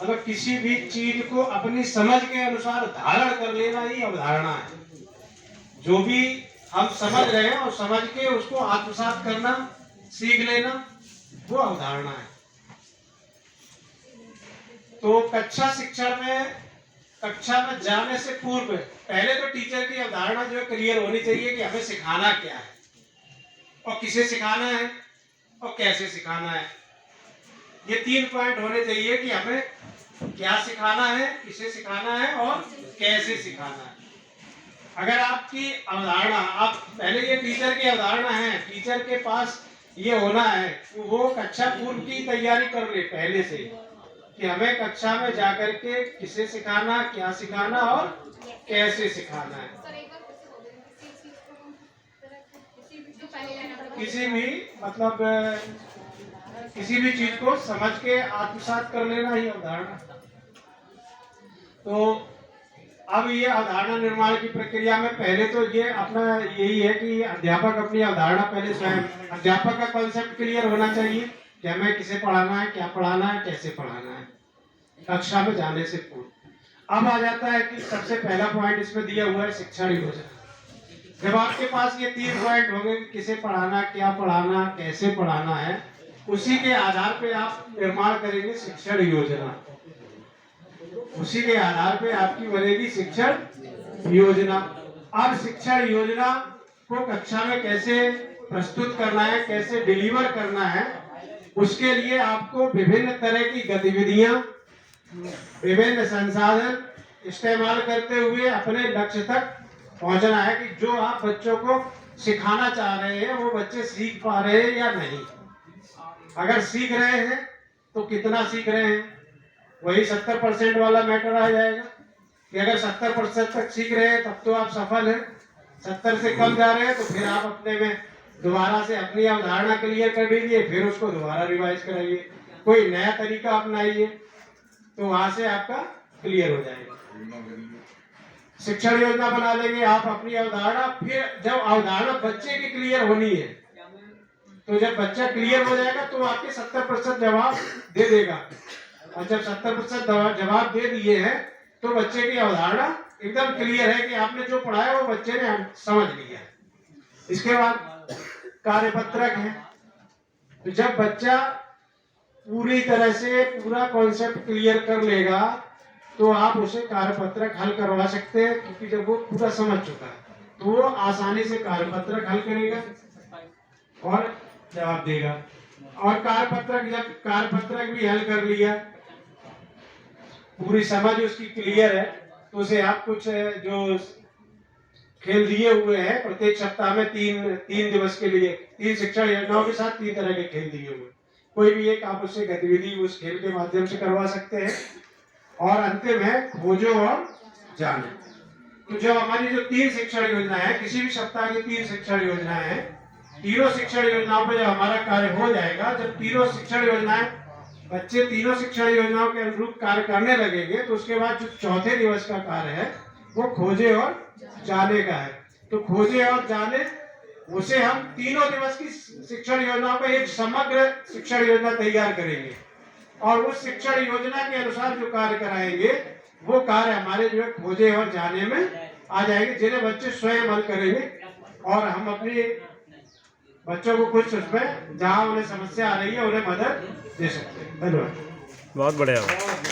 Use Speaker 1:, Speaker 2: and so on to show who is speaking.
Speaker 1: मतलब किसी भी चीज को अपनी समझ के अनुसार धारण कर लेना ही अवधारणा है। जो भी हम समझ रहे हैं और समझ के उसको आत्मसात करना, सीख लेना, वो अवधारणा है। तो कक्षा में जाने से पूर्व पहले तो टीचर की अवधारणा जो है क्लियर होनी चाहिए कि हमें सिखाना क्या है और किसे सिखाना है और कैसे सिखाना है। ये 3 पॉइंट होने चाहिए कि हमें क्या सिखाना है, किसे सिखाना है और कैसे सिखाना है। अगर आपकी अवधारणा, आप पहले ये टीचर की अवधारणा है, टीचर के पास ये होना है कि वो कक्षा पूर्व की तैयारी कर ले पहले से कि हमें कक्षा में जाकर के किसे सिखाना, क्या सिखाना और कैसे सिखाना है। किसी भी चीज को समझ के आत्मसात कर लेना ही अवधारणा। तो अब ये अवधारणा निर्माण की प्रक्रिया में पहले तो ये अपना यही है कि अध्यापक अपनी अवधारणा पहले स्वयं, अध्यापक का कॉन्सेप्ट क्लियर होना चाहिए कि हमें किसे पढ़ाना है, क्या पढ़ाना है, कैसे पढ़ाना है कक्षा में जाने से पूर्व। अब आ जाता है कि सबसे पहला पॉइंट इसमें दिया हुआ है शिक्षण योजना। जब आपके पास ये 3 पॉइंट होंगे कि किसे पढ़ाना, क्या पढ़ाना, कैसे पढ़ाना है, उसी के आधार पे आप निर्माण करेंगे शिक्षण योजना। उसी के आधार पे आपकी बनेगी शिक्षण योजना। अब शिक्षण योजना को कक्षा में कैसे प्रस्तुत करना है, कैसे डिलीवर करना है, उसके लिए आपको विभिन्न तरह की गतिविधियां, विभिन्न संसाधन इस्तेमाल करते हुए अपने लक्ष्य तक पहुंचना है कि जो आप बच्चों को सिखाना चाह रहे हैं वो बच्चे सीख पा रहे हैं या नहीं। अगर सीख रहे हैं तो कितना सीख रहे हैं, वही 70% वाला मैटर आ जाएगा कि अगर 70% तक सीख रहे हैं तब तो आप सफल हैं। 70 से कम जा रहे हैं तो फिर आप अपने में दोबारा से अपनी अवधारणा क्लियर कर लीजिए, फिर उसको दोबारा रिवाइज कराइए, कोई नया तरीका अपनाइए, तो वहां से आपका क्लियर हो जाएगा। शिक्षण योजना बना लेंगे आप अपनी अवधारणा। फिर जब अवधारणा बच्चे की क्लियर होनी है, तो जब बच्चा क्लियर हो जाएगा तो आपके 70% जवाब दे देगा, और जब 70% जवाब दे दिए हैं तो बच्चे की अवधारणा एकदम क्लियर है कि आपने जो पढ़ाया वो बच्चे ने समझ लिया। इसके बाद कार्यपत्रक है। तो जब बच्चा पूरी तरह से पूरा कॉन्सेप्ट क्लियर कर लेगा तो आप उसे कार्यपत्रक हल करवा सकते हैं, क्योंकि जब वो पूरा समझ चुका है तो वो आसानी से कार्यपत्रक हल करेगा और जवाब देगा। और जब कार्यपत्रक भी हल कर लिया, पूरी समझ उसकी क्लियर है, तो उसे आप कुछ जो खेल दिए हुए हैं प्रत्येक सप्ताह में 3 दिवस के लिए 3 शिक्षण योजनाओं के साथ 3 तरह के खेल दिए हुए, कोई भी एक आप उससे गतिविधि उस खेल के माध्यम से करवा सकते हैं। और अंतिम है खोजो और जाने। तो जब हमारी जो 3 शिक्षण योजना है, किसी भी सप्ताह की 3 शिक्षण योजना है, तीनों शिक्षण योजनाओं पर जब हमारा कार्य हो जाएगा, जब तीनों शिक्षण योजनाएं बच्चे तीनों शिक्षण योजनाओं के अनुरूप कार्य करने लगेंगे, तो उसके बाद जो चौथे दिवस का कार्य है वो खोजे और जाने का है। तो खोजे और जाने, उसे हम तीनों दिवस की शिक्षण योजनाओं पर एक समग्र शिक्षण योजना तैयार करेंगे और उस शिक्षण योजना के अनुसार जो कार्य कराएंगे वो कार्य हमारे जो है खोजे और जाने में आ जाएंगे, जिन्हें बच्चे स्वयं हल करेंगे और हम अपने बच्चों को कुछ उसमें जहाँ उन्हें समस्या आ रही है उन्हें मदद दे सकते हैं। धन्यवाद।
Speaker 2: बहुत बढ़िया।